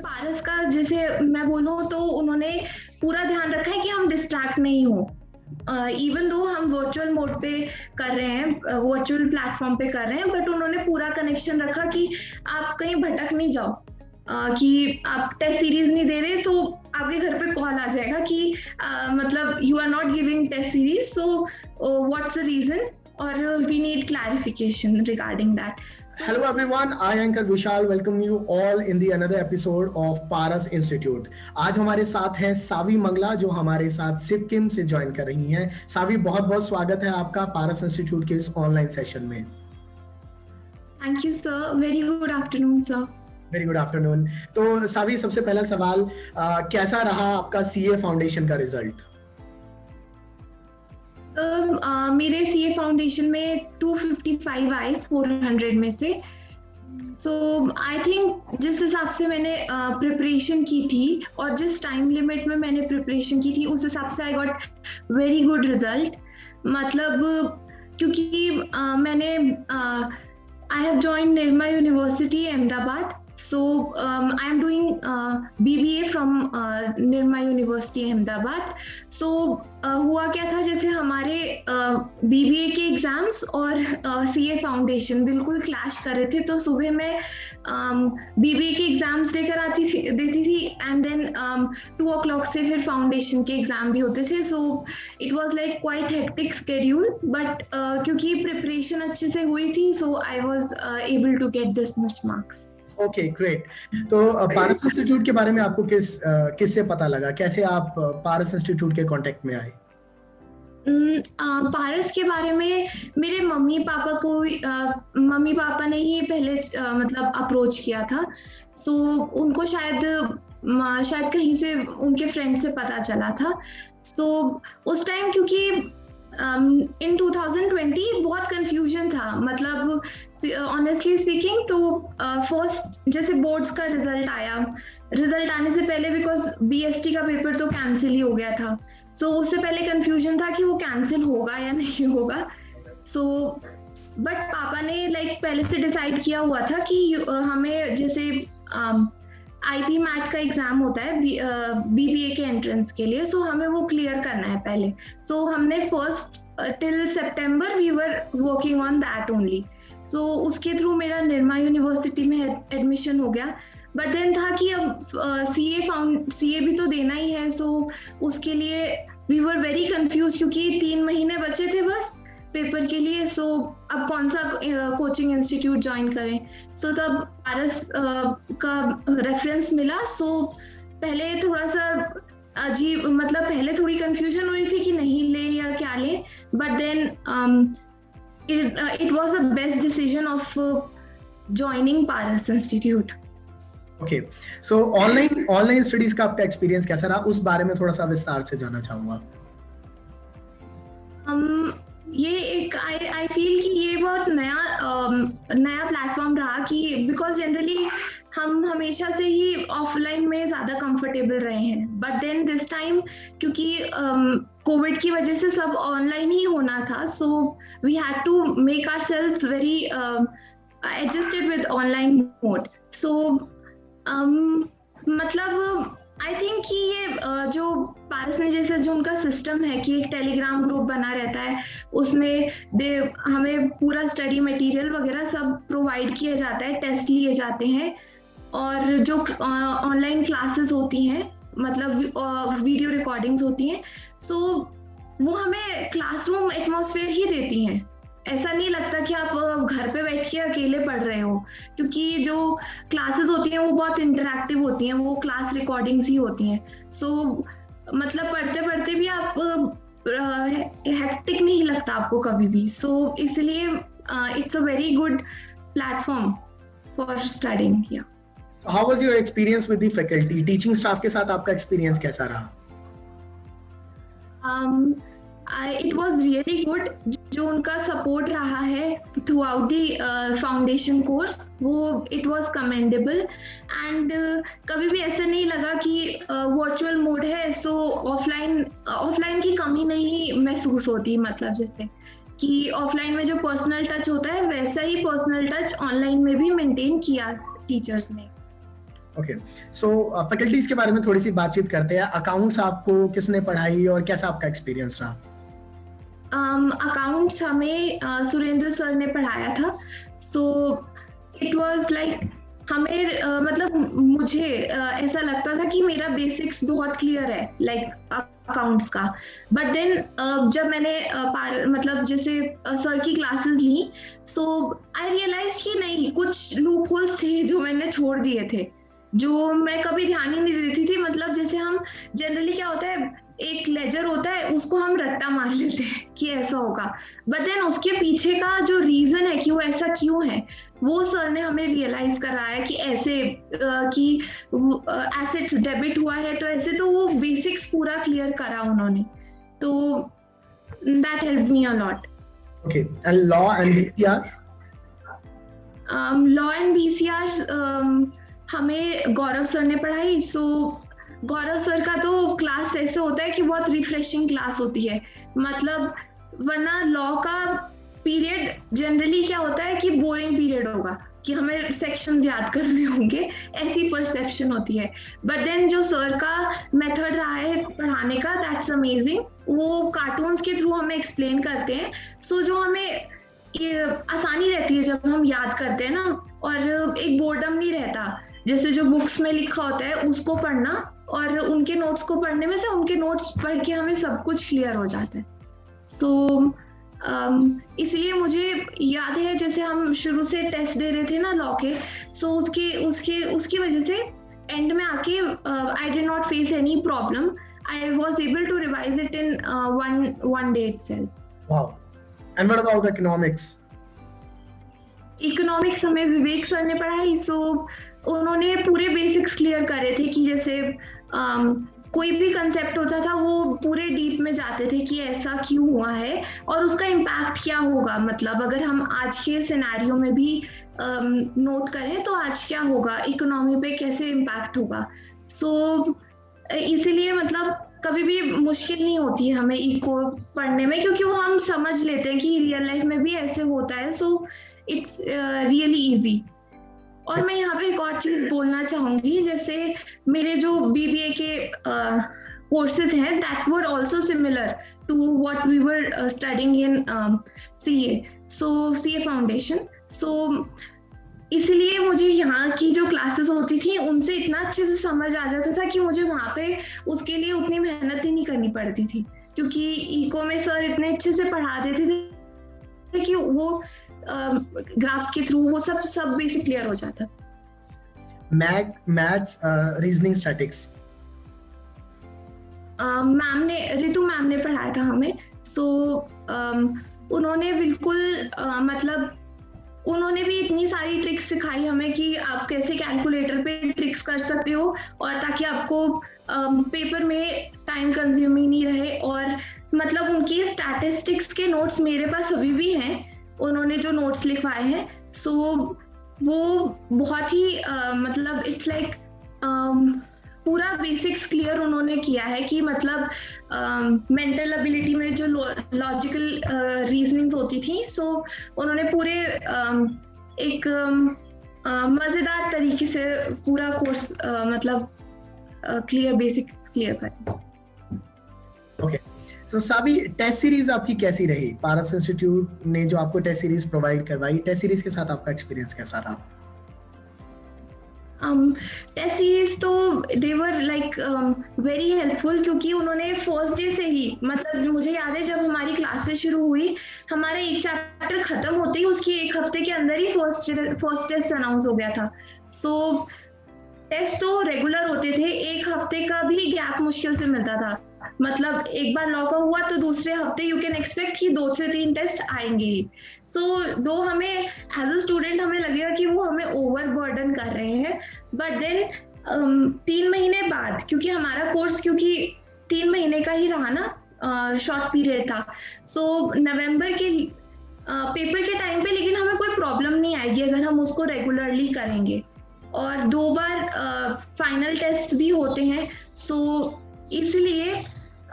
पारस का जैसे मैं बोलूँ तो उन्होंने पूरा ध्यान रखा है कि हम डिस्ट्रैक्ट नहीं हो। इवन दो हम वर्चुअल मोड पे कर रहे हैं, वर्चुअल प्लेटफॉर्म पे कर रहे हैं, बट उन्होंने पूरा कनेक्शन रखा कि आप कहीं भटक नहीं जाओ। कि आप टेस्ट सीरीज नहीं दे रहे तो आपके घर पे कॉल आ जाएगा कि मतलब you are not giving test series, so what's the reason, और we need clarification regarding that. Hello everyone, I anchor Vishal welcome you all in the another episode of Paras Institute. आज हमारे साथ हैं सावी मंगला जो हमारे साथ सिक्किम से ज्वाइन कर रही हैं। सावी, बहुत बहुत स्वागत है आपका पारस इंस्टीट्यूट के इस ऑनलाइन सेशन में। Thank you sir, very good afternoon sir. Very good afternoon. तो सावी, सबसे पहला सवाल, कैसा रहा आपका सीए फाउंडेशन का रिजल्ट? मेरे सीए फाउंडेशन में 255 आए 400 में से। सो आई थिंक जिस हिसाब से मैंने प्रिपरेशन की थी और जिस टाइम लिमिट में मैंने प्रिपरेशन की थी उस हिसाब से I got very good result. मतलब क्योंकि मैंने I have join Nirma university Ahmedabad, so I am doing BBA from Nirma University Ahmedabad. So हुआ क्या था, जैसे हमारे BBA के एग्जाम्स और CA फाउंडेशन बिल्कुल क्लैश कर रहे थे। तो सुबह मैं BBA के एग्जाम्स देती थी एंड देन 2 o'clock से फिर फाउंडेशन के एग्जाम भी होते थे। So it was like quite hectic schedule, but क्योंकि प्रिपरेशन अच्छे से हुई थी so I was able to get this much marks. Okay, great. तो पारस इंस्टीट्यूट के बारे में आपको किससे पता लगा? कैसे आप पारस इंस्टीट्यूट के कांटेक्ट में आए? पारस के बारे में मेरे मम्मी पापा ने ही पहले मतलब अप्रोच किया था। सो उनको शायद कहीं से उनके फ्रेंड से पता चला था। सो उस टाइम क्योंकि इन 2020 बहुत कंफ्यूजन था, मतलब ऑनेस्टली स्पीकिंग। तो फर्स्ट जैसे बोर्ड्स का रिजल्ट आने से पहले, बिकॉज बीएसटी का पेपर तो कैंसिल ही हो गया था, सो उससे पहले कंफ्यूजन था कि वो कैंसिल होगा या नहीं होगा। सो बट पापा ने लाइक पहले से डिसाइड किया हुआ था कि हमें जैसे आईपी मैट का एग्जाम होता है बीबीए के एंट्रेंस के लिए, सो हमें वो क्लियर करना है पहले। सो हमने फर्स्ट टिल सितंबर we were working on that only. So उसके थ्रू मेरा निर्मा यूनिवर्सिटी में एडमिशन हो गया। बट देन था कि अब सीए भी तो देना ही है, सो उसके लिए वी वर वेरी कंफ्यूज क्योंकि 3 महीने बचे थे बस पेपर के लिए। सो अब कौन सा कोचिंग इंस्टीट्यूट ज्वाइन करें? सो तब पारस का रेफरेंस मिला। सो पहले थोड़ा सा अजीब, मतलब पहले थोड़ी कंफ्यूजन हो रही थी कि नहीं ले या क्या ले, but then it was the best decision of joining Paras Institute. Okay, so online studies का आपका एक्सपीरियंस कैसा रहा? उस बारे में थोड़ा सा विस्तार से जानना चाहूंगा। ये एक आई फील कि ये बहुत नया प्लेटफॉर्म रहा कि बिकॉज जनरली हम हमेशा से ही ऑफलाइन में ज़्यादा कंफर्टेबल रहे हैं, बट देन दिस टाइम क्योंकि कोविड की वजह से सब ऑनलाइन ही होना था, so we had to make ourselves very adjusted with online mode. So मतलब आई थिंक कि ये जो पारस ने जैसे जो उनका सिस्टम है कि एक टेलीग्राम ग्रुप बना रहता है, उसमें हमें पूरा स्टडी मटेरियल वगैरह सब प्रोवाइड किया जाता है, टेस्ट लिए जाते हैं, और जो ऑनलाइन क्लासेस होती हैं मतलब वीडियो रिकॉर्डिंग्स होती हैं, सो वो हमें क्लासरूम एटमॉस्फेयर ही देती हैं। ऐसा नहीं लगता कि आप घर पे बैठ के अकेले पढ़ रहे हो, क्योंकि जो क्लासेस होती हैं वो बहुत इंटरैक्टिव होती हैं, वो क्लास रिकॉर्डिंग्स ही होती हैं। सो मतलब पढ़ते पढ़ते भी आप हेक्टिक नहीं लगता आपको कभी भी। सो इसलिए it's a very good platform for studying here. How was your experience with the faculty? Teaching staff के साथ आपका एक्सपीरियंस कैसा रहा? It was really good. जो उनका सपोर्ट रहा है through out the foundation course, वो इट वाज कमेंडेबल, एंड कभी भी ऐसा नहीं लगा कि वर्चुअल मोड है सो ऑफलाइन की कमी नहीं महसूस होती। मतलब जैसे कि ऑफलाइन में जो पर्सनल टच होता है वैसा ही पर्सनल टच ऑनलाइन में भी मेंटेन किया टीचर्स ने। ओके, सो फैकल्टीज के बारे में थोड़ी सी बातचीत करते हैं। अकाउंट्स आपको किसने पढ़ाई और कैसा आपका एक्सपीरियंस रहा? अकाउंट्स हमें सुरेंद्र सर ने पढ़ाया था। सो इट वाज लाइक हमें मतलब मुझे ऐसा लगता था कि मेरा बेसिक्स बहुत क्लियर है लाइक अकाउंट्स का। बट देन जब मैंने मतलब जैसे सर की क्लासेस ली, सो आई रियलाइज कि नहीं, कुछ लूप होल्स थे जो मैंने छोड़ दिए थे, जो मैं कभी ध्यान ही नहीं देती थी। मतलब जैसे हम जनरली क्या होता है, एक लेजर होता है, उसको हम रट्टा मार लेते हैं कि ऐसा होगा, बट देन उसके पीछे का जो रीजन है कि वो ऐसा क्यों है, वो सर ने हमें रियलाइज कराया कि ऐसे कि एसेट्स डेबिट हुआ है तो ऐसे, तो वो बेसिक्स पूरा क्लियर करा उन्होंने, तो that help me a lot. Okay, and law and BCR? Law and BCR हमें गौरव सर ने पढ़ाई। सो गौरव सर का तो क्लास ऐसे होता है कि बहुत रिफ्रेशिंग क्लास होती है। मतलब वरना लॉ का पीरियड जनरली क्या होता है कि बोरिंग पीरियड होगा, कि हमें सेक्शंस याद करने होंगे, ऐसी परसेप्शन होती है। बट देन जो सर का मेथड रहा है पढ़ाने का, दैट्स अमेजिंग। वो कार्टून्स के थ्रू हमें एक्सप्लेन करते हैं, सो जो हमें ये आसानी रहती है जब हम याद करते हैं ना, और एक बोर्डम नहीं रहता। जैसे जो बुक्स में लिखा होता है उसको पढ़ना और उनके नोट्स को पढ़ने में से उनके नोट्स पढ़ के हमें सब कुछ क्लियर हो जाता है। सो इसलिए मुझे याद है जैसे हम शुरू से टेस्ट दे रहे थे ना लॉ के, सो उसकी वजह से एंड में आके I did not face any problem. I was able to revise it in one day itself. Wow. And what about economics? Economics हमें विवेक सर ने पढ़ाई। सो उन्होंने पूरे बेसिक्स क्लियर करे थे कि जैसे कोई भी कंसेप्ट होता था वो पूरे डीप में जाते थे कि ऐसा क्यों हुआ है और उसका इम्पैक्ट क्या होगा। मतलब अगर हम आज के सिनेरियो में भी नोट करें तो आज क्या होगा, इकोनॉमी पे कैसे इम्पैक्ट होगा। सो इसीलिए मतलब कभी भी मुश्किल नहीं होती है हमें इको पढ़ने में, क्योंकि वो हम समझ लेते हैं कि रियल लाइफ में भी ऐसे होता है। So it's really easy. और मैं यहाँ पे एक और चीज बोलना चाहूंगी, जैसे मेरे जो बीबीए के कोर्सेज हैं, that were also similar to what we were studying in CA, so CA foundation. So इसलिए मुझे यहाँ की जो क्लासेस होती थी उनसे इतना अच्छे से समझ आ जाता था कि मुझे वहाँ पे उसके लिए उतनी मेहनत ही नहीं करनी पड़ती थी, क्योंकि इको में सर इतने अच्छे से पढ़ा देते थे कि वो ग्राफ्स के थ्रू वो सब बेसिक क्लियर हो जाता। Maths, reasoning, statics Ritu ma'am ने पढ़ाया था हमें। सो उन्होंने बिल्कुल मतलब उन्होंने भी इतनी सारी ट्रिक्स सिखाई हमें कि आप कैसे कैलकुलेटर पे ट्रिक्स कर सकते हो, और ताकि आपको पेपर में टाइम कंज्यूमिंग नहीं रहे। और मतलब उनकी स्टैटिस्टिक्स के नोट्स मेरे पास अभी भी हैं, उन्होंने जो नोट्स लिखवाए हैं। सो वो बहुत ही मतलब इट्स लाइक पूरा बेसिक्स क्लियर उन्होंने किया है कि मतलब मेंटल एबिलिटी में जो लॉजिकल रीजनिंग्स होती थी, सो उन्होंने पूरे एक मजेदार तरीके से पूरा कोर्स मतलब क्लियर बेसिक्स क्लियर करें। ओके, सो सावी, टेस्ट सीरीज आपकी कैसी रही? पारस इंस्टीट्यूट ने जो आपको टेस्ट सीरीज प्रोवाइड करवाई, टेस्ट सीरीज के साथ आपका एक्सपीरियंस कैसा रहा? टेस्ट सीरीज तो दे वर लाइक वेरी हेल्पफुल, क्योंकि उन्होंने फर्स्ट डे से ही, मतलब मुझे याद है जब हमारी क्लासेस शुरू हुई, हमारा एक चैप्टर खत्म होते ही उसकी एक हफ्ते के अंदर ही फर्स्ट टेस्ट अनाउंस हो गया था। सो टेस्ट तो रेगुलर होते थे, एक हफ्ते का भी गैप मुश्किल से मिलता था। मतलब एक बार लॉ का हुआ तो दूसरे हफ्ते यू कैन एक्सपेक्ट कि 2 से 3 टेस्ट आएंगे ही। सो दो हमें एज अ स्टूडेंट हमें लगेगा कि वो हमें ओवर बर्डन कर रहे हैं, बट देन 3 महीने बाद, क्योंकि हमारा कोर्स 3 महीने का ही रहा ना, शॉर्ट पीरियड था, सो नवंबर के पेपर के टाइम पे लेकिन हमें कोई प्रॉब्लम नहीं आएगी अगर हम उसको रेगुलरली करेंगे। और 2 बार फाइनल टेस्ट भी होते हैं। सो इसलिए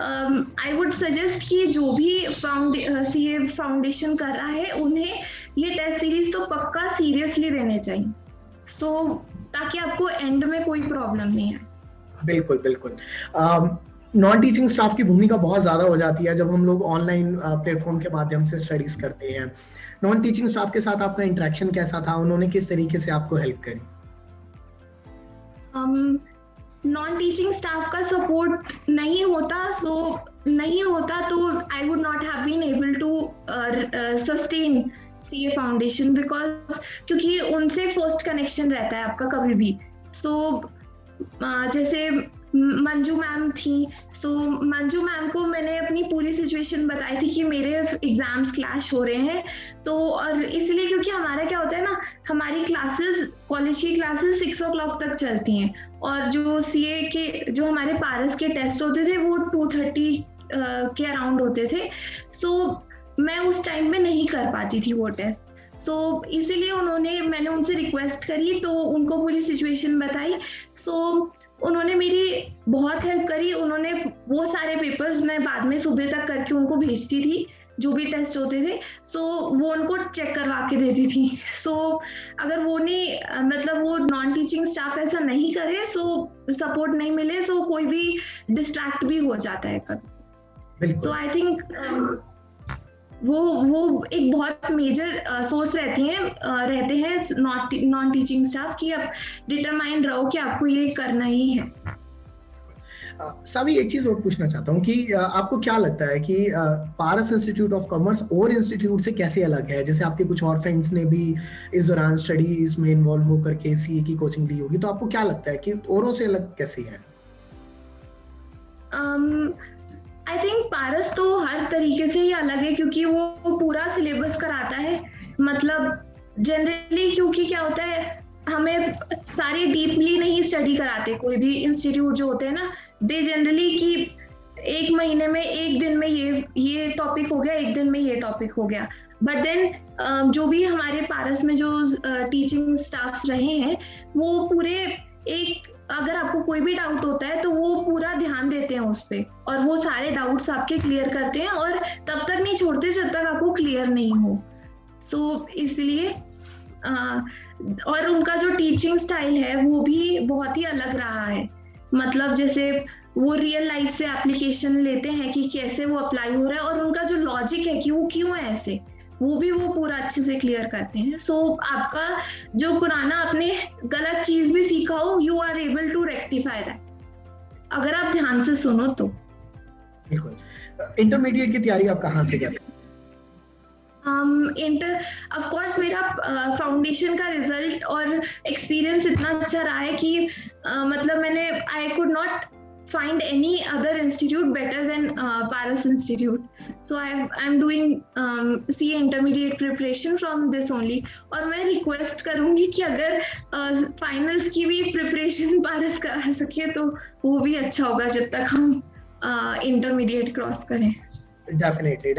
आई वुड सजेस्ट कि जो भी सीए फाउंडेशन कर रहा है उन्हें ये टेस्ट सीरीज तो पक्का सीरियसली देने चाहिए। सो ताकि आपको एंड में कोई प्रॉब्लम नहीं आए। बिल्कुल बिल्कुल। नॉन टीचिंग स्टाफ की भूमिका बहुत ज्यादा हो जाती है जब हम लोग ऑनलाइन प्लेटफॉर्म के माध्यम से स्टडीज करते हैं। नॉन टीचिंग स्टाफ के साथ आपका इंटरेक्शन कैसा था, उन्होंने किस तरीके से आपको हेल्प करी? नॉन टीचिंग स्टाफ का सपोर्ट नहीं होता तो I would not have been able to sustain CA foundation, because क्योंकि उनसे फर्स्ट कनेक्शन रहता है आपका कभी भी। जैसे मंजू मैम थी, मंजू मैम को मैंने अपनी पूरी सिचुएशन बताई थी कि मेरे एग्जाम्स क्लैश हो रहे हैं, तो और इसलिए क्योंकि हमारा क्या होता है ना, हमारी क्लासेस, कॉलेज की क्लासेस 6 o'clock तक चलती हैं, और जो सीए के जो हमारे पारस के टेस्ट होते थे वो 2:30 के अराउंड होते थे। मैं उस टाइम में नहीं कर पाती थी वो टेस्ट, इसीलिए मैंने उनसे रिक्वेस्ट करी, तो उनको पूरी सिचुएशन बताई। उन्होंने मेरी बहुत हेल्प करी। उन्होंने वो सारे पेपर्स मैं बाद में सुबह तक करके उनको भेजती थी, जो भी टेस्ट होते थे, वो उनको चेक करवा के देती थी। अगर वो नहीं, मतलब वो नॉन टीचिंग स्टाफ ऐसा नहीं करे, सपोर्ट नहीं मिले, कोई भी डिस्ट्रैक्ट भी हो जाता है कभी। आई थिंक वो एक बहुत मेजर सोर्स रहते हैं नॉन टीचिंग स्टाफ की आप डिटरमाइंड रहो कि आपको ये करना ही है। सावी, एक चीज और पूछना चाहता हूँ कि आपको क्या लगता है कि पारस इंस्टीट्यूट ऑफ कॉमर्स और इंस्टीट्यूट से कैसे अलग है? जैसे आपके कुछ और फ्रेंड्स ने भी इस दौरान स्टडीज में इन्वॉल्व होकर के सीए की कोचिंग ली होगी, तो आपको क्या लगता है कि औरों से अलग कैसे है? आई थिंक पारस तो हर तरीके से ही अलग है, क्योंकि वो पूरा सिलेबस कराता है। मतलब जनरली क्योंकि क्या होता है, हमें सारे डीपली नहीं स्टडी कराते। कोई भी इंस्टीट्यूट जो होते हैं ना, दे जनरली कि एक महीने में एक दिन में ये टॉपिक हो गया, एक दिन में ये टॉपिक हो गया। बट देन जो भी हमारे पारस में जो टीचिंग स्टाफ्स रहे हैं, वो पूरे अगर आपको कोई भी डाउट होता है तो वो पूरा ध्यान देते हैं उस पे, और वो सारे डाउट्स आपके क्लियर करते हैं, और तब तक नहीं छोड़ते जब तक आपको क्लियर नहीं हो। इसलिए और उनका जो टीचिंग स्टाइल है वो भी बहुत ही अलग रहा है। मतलब जैसे वो रियल लाइफ से एप्लीकेशन लेते हैं कि कैसे वो अप्लाई हो रहा है, और उनका जो लॉजिक है कि वो क्यों है ऐसे, वो पूरा अच्छे से क्लियर करते हैं। आपका जो पुराना आपने गलत चीज भी सीखा हो, you are able to rectify that, अगर आप ध्यान से सुनो तो। बिल्कुल। इंटरमीडिएट की तैयारी आप कहाँ से करते हैं? ऑफ कोर्स मेरा फाउंडेशन का रिजल्ट और एक्सपीरियंस इतना अच्छा रहा है कि मतलब I could not find any other institute better than Paras Institute. So I'm doing CA intermediate preparation from this only. और मैं रिक्वेस्ट करूंगी कि अगर फाइनल्स की भी प्रिपरेशन पारस करा सके तो वो भी अच्छा होगा, जब तक हम इंटरमीडिएट क्रॉस करें। डेफिनेटली।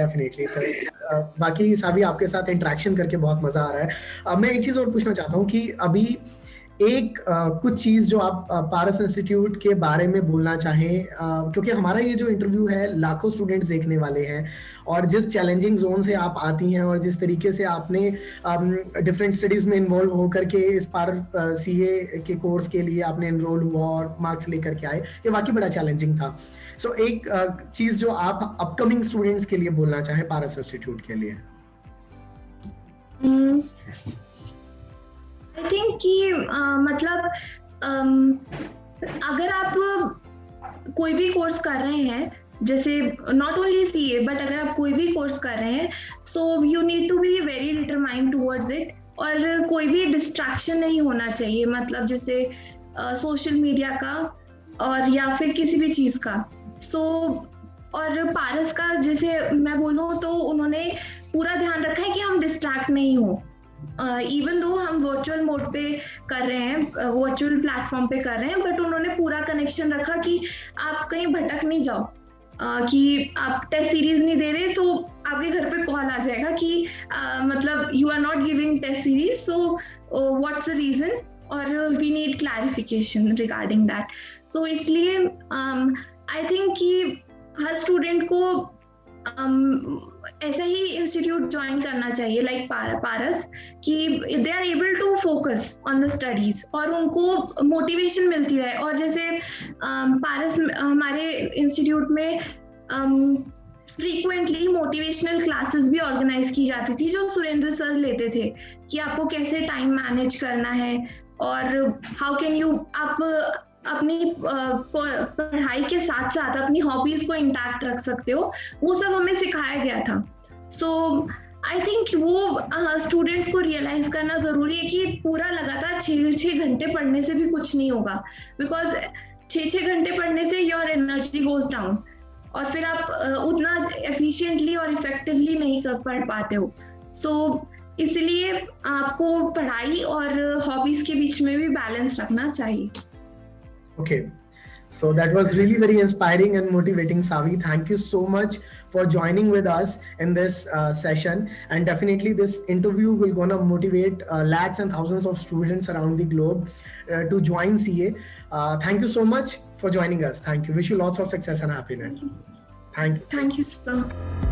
बाकी सावी, आपके साथ इंटरेक्शन करके बहुत मजा आ रहा है। मैं एक चीज और पूछना चाहता हूँ कि अभी कुछ चीज जो आप पारस इंस्टीट्यूट के बारे में बोलना चाहें, क्योंकि हमारा ये जो इंटरव्यू है लाखों स्टूडेंट्स देखने वाले हैं, और जिस चैलेंजिंग जोन से आप आती हैं और जिस तरीके से आपने डिफरेंट स्टडीज में इन्वॉल्व होकर के इस पार सीए के कोर्स के लिए आपने एनरोल हुआ और मार्क्स लेकर के आए, ये वाकई बड़ा चैलेंजिंग था। एक चीज जो आप अपकमिंग स्टूडेंट्स के लिए बोलना चाहें पारस इंस्टीट्यूट के लिए। आई थिंक कि मतलब अगर आप कोई भी कोर्स कर रहे हैं, जैसे नॉट ओनली सीए, बट अगर आप कोई भी कोर्स कर रहे हैं, you need to be very determined towards it, और कोई भी डिस्ट्रैक्शन नहीं होना चाहिए। मतलब जैसे सोशल मीडिया का और या फिर किसी भी चीज का। और पारस का जैसे मैं बोलूँ तो उन्होंने पूरा ध्यान रखा है कि हम डिस्ट्रैक्ट नहीं हो। इवन दो हम वर्चुअल मोड पे कर रहे हैं, वर्चुअल प्लेटफॉर्म पे कर रहे हैं, बट उन्होंने पूरा कनेक्शन रखा कि आप कहीं भटक नहीं जाओ, कि आप टेस्ट सीरीज नहीं दे रहे तो आपके घर पे कॉल आ जाएगा कि मतलब you are not giving test series, so what's the reason, और we need clarification regarding that. इसलिए आई थिंक कि हर स्टूडेंट को ऐसा ही इंस्टीट्यूट ज्वाइन करना चाहिए लाइक पारस, कि they are able to focus on the studies और उनको मोटिवेशन मिलती रहे। और जैसे पारस हमारे इंस्टीट्यूट में फ्रीक्वेंटली मोटिवेशनल क्लासेस भी ऑर्गेनाइज की जाती थी जो सुरेंद्र सर लेते थे, कि आपको कैसे टाइम मैनेज करना है और हाउ कैन यू आप अपनी पढ़ाई के साथ साथ अपनी हॉबीज को इंटैक्ट रख सकते हो, वो सब हमें सिखाया गया था। सो आई थिंक वो स्टूडेंट्स को रियलाइज करना जरूरी है कि पूरा लगातार 6 घंटे पढ़ने से भी कुछ नहीं होगा, बिकॉज 6 घंटे पढ़ने से योर एनर्जी गोज डाउन और फिर आप उतना एफिशिएंटली और इफेक्टिवली नहीं कर पढ़ पाते हो। सो इसलिए आपको पढ़ाई और हॉबीज के बीच में भी बैलेंस रखना चाहिए। Okay, so that was really very inspiring and motivating, Savi. Thank you so much for joining with us in this session, and definitely this interview will gonna motivate lakhs and thousands of students around the globe to join CA. Thank you so much for joining us. Thank you. Wish you lots of success and happiness. Thank you. Thank you, sir.